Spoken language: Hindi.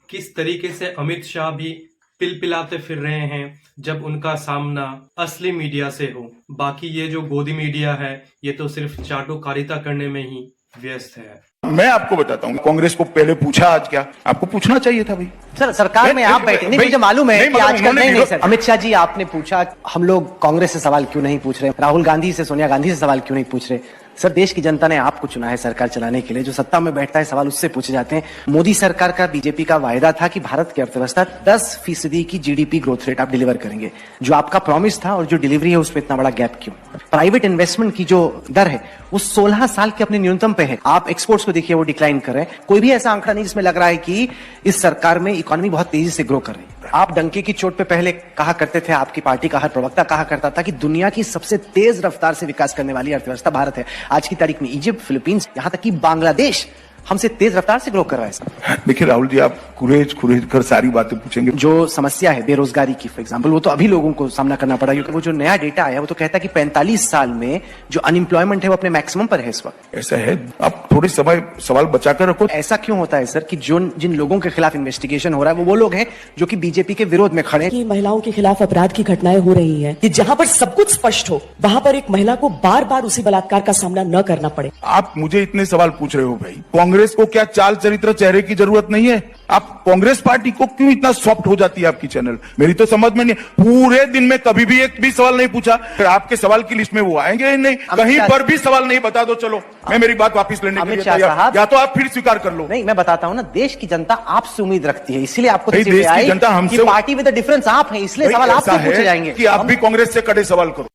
किस तरीके से अमित शाह भी पिलपिलाते फिर रहे हैं जब उनका सामना असली मीडिया से हो। बाकी ये जो गोदी मीडिया है ये तो सिर्फ चाटोकारिता करने में ही व्यस्त है। मैं आपको बताता हूँ, कांग्रेस को पहले पूछा, आज क्या आपको पूछना चाहिए था भाई? सर सरकार में आप बैठे नहीं, मुझे मालूम है कि आजकल नहीं सर। अमित शाह जी आपने पूछा हम लोग कांग्रेस से सवाल क्यों नहीं पूछ रहे, राहुल गांधी से, सोनिया गांधी से सवाल क्यों नहीं पूछ रहे। सर देश की जनता ने आपको चुना है सरकार चलाने के लिए, जो सत्ता में बैठता है सवाल उससे पूछे जाते हैं। मोदी सरकार का, बीजेपी का वायदा था कि भारत की अर्थव्यवस्था 10% की जीडीपी ग्रोथ रेट आप डिलीवर करेंगे। जो आपका प्रॉमिस था और जो डिलीवरी है उसमें इतना बड़ा गैप क्यों? प्राइवेट इन्वेस्टमेंट की जो दर है वो 16 साल के अपने न्यूनतम पे है। आप एक्सपोर्ट्स को देखिए वो डिक्लाइन कर रहे हैं। कोई भी ऐसा आंकड़ा नहीं जिसमें लग रहा है कि इस सरकार में इकोनॉमी बहुत तेजी से ग्रो कर रही है। आप डंके की चोट पे पहले कहा करते थे, आपकी पार्टी का हर प्रवक्ता कहा करता था कि दुनिया की सबसे तेज रफ्तार से विकास करने वाली अर्थव्यवस्था भारत है। आज की तारीख में इजिप्ट, फिलीपींस, यहां तक कि बांग्लादेश हमसे तेज रफ्तार से ग्रो कर रहा है। देखिए राहुल जी, आप कुरेज कर सारी बातें पूछेंगे। जो समस्या है बेरोजगारी की फॉर एग्जांपल, वो तो अभी लोगों को सामना करना पड़ा, क्योंकि वो जो नया डेटा आया वो तो कहता है कि 45 साल में जो अनएम्प्लॉयमेंट है वो अपने मैक्सिमम पर है इस वक्त। ऐसा है, आप थोड़े समय सवाल बचाकर रखो। ऐसा क्यों होता है सर कि जिन लोगों के खिलाफ इन्वेस्टिगेशन हो रहा है वो लोग हैं जो कि बीजेपी के विरोध में खड़े हैं। कि महिलाओं के खिलाफ अपराध की घटनाएं हो रही हैं, कि जहां पर सब कुछ स्पष्ट हो वहां पर एक महिला को बार बार उसी बलात्कार का सामना न करना पड़े। आप मुझे इतने सवाल पूछ रहे हो भाई, कांग्रेस को क्या चाल चरित्र चेहरे की जरूरत नहीं है? आप कांग्रेस पार्टी को क्यों इतना सॉफ्ट हो जाती है आपकी चैनल? मेरी तो समझ में नहीं। पूरे दिन में कभी भी एक भी सवाल नहीं पूछा, फिर आपके सवाल की लिस्ट में वो आएंगे ही नहीं। कहीं पर भी सवाल नहीं, बता दो चलो मैं मेरी बात वापस लेने के लिए तैयार, या तो आप फिर स्वीकार कर लो। नहीं, मैं बताता हूं ना, देश की जनता आपसे उम्मीद रखती है, इसलिए आपको देश की जनता हमसे, पार्टी विद द डिफरेंस आप हैं, इसलिए सवाल आपसे पूछे जाएंगे कि आप भी कांग्रेस से कड़े सवाल करो।